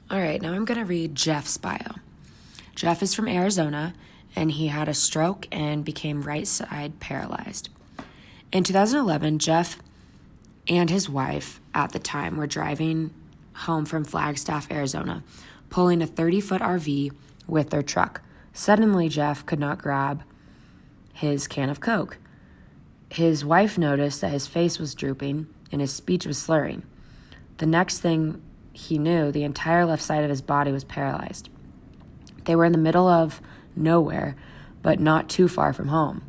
All right, now I'm going to read Jeff's bio. Jeff is from Arizona, and he had a stroke and became right side paralyzed. In 2011, Jeff and his wife at the time were driving home from Flagstaff, Arizona, pulling a 30-foot RV with their truck. Suddenly, Jeff could not grab his can of Coke. His wife noticed that his face was drooping and his speech was slurring. The next thing he knew, the entire left side of his body was paralyzed. They were in the middle of nowhere, but not too far from home.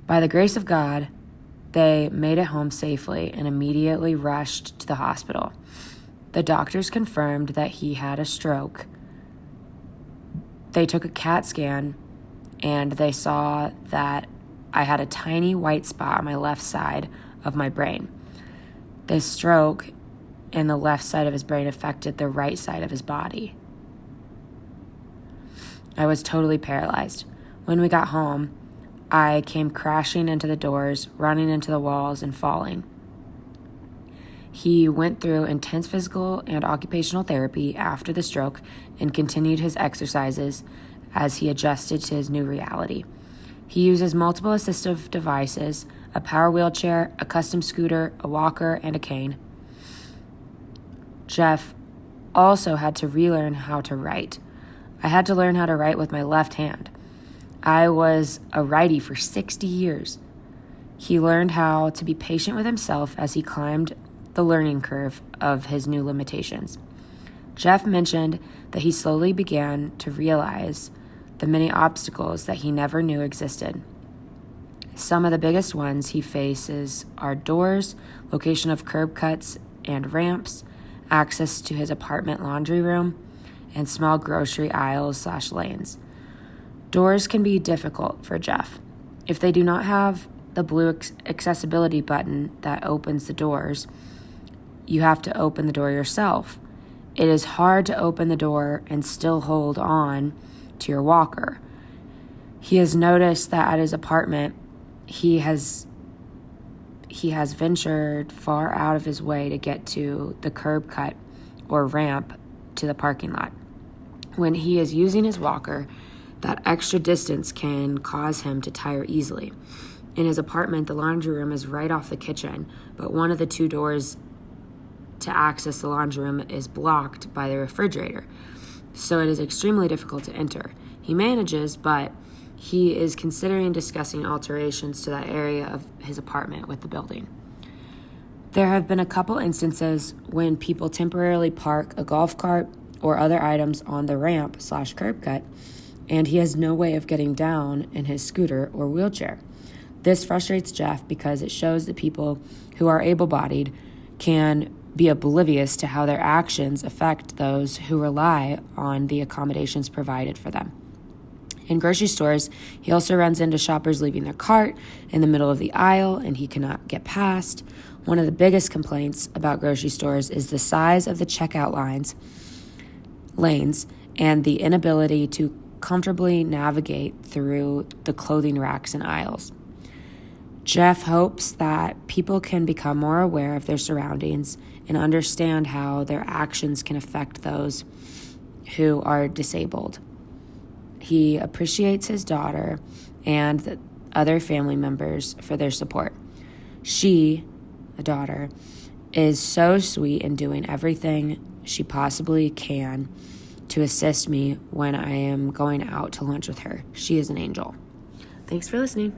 By the grace of God, they made it home safely and immediately rushed to the hospital. The doctors confirmed that he had a stroke. They took a CAT scan, and they saw that I had a tiny white spot on my left side of my brain. This stroke in the left side of his brain affected the right side of his body. I was totally paralyzed. When we got home, I came crashing into the doors, running into the walls, and falling. He went through intense physical and occupational therapy after the stroke and continued his exercises as he adjusted to his new reality. He uses multiple assistive devices, a power wheelchair, a custom scooter, a walker, and a cane. Jeff also had to relearn how to write. I had to learn how to write with my left hand. I was a righty for 60 years. He learned how to be patient with himself as he climbed the learning curve of his new limitations. Jeff mentioned that he slowly began to realize the many obstacles that he never knew existed. Some of the biggest ones he faces are doors, location of curb cuts and ramps, access to his apartment laundry room, and small grocery aisles/lanes. Doors can be difficult for Jeff. If they do not have the blue accessibility button that opens the doors, you have to open the door yourself. It is hard to open the door and still hold on to your walker. He has noticed that at his apartment, he has ventured far out of his way to get to the curb cut or ramp to the parking lot. When he is using his walker, that extra distance can cause him to tire easily. In his apartment, the laundry room is right off the kitchen, but one of the two doors to access the laundry room is blocked by the refrigerator, so it is extremely difficult to enter. He manages, but he is considering discussing alterations to that area of his apartment with the building. There have been a couple instances when people temporarily park a golf cart or other items on the ramp/curb cut, and he has no way of getting down in his scooter or wheelchair. This frustrates Jeff because it shows that people who are able-bodied can be oblivious to how their actions affect those who rely on the accommodations provided for them. In grocery stores, he also runs into shoppers leaving their cart in the middle of the aisle, and he cannot get past. One of the biggest complaints about grocery stores is the size of the checkout lanes, and the inability to comfortably navigate through the clothing racks and aisles. Jeff hopes that people can become more aware of their surroundings and understand how their actions can affect those who are disabled. He appreciates his daughter and the other family members for their support. She, the daughter, is so sweet in doing everything she possibly can to assist me when I am going out to lunch with her. She is an angel. Thanks for listening.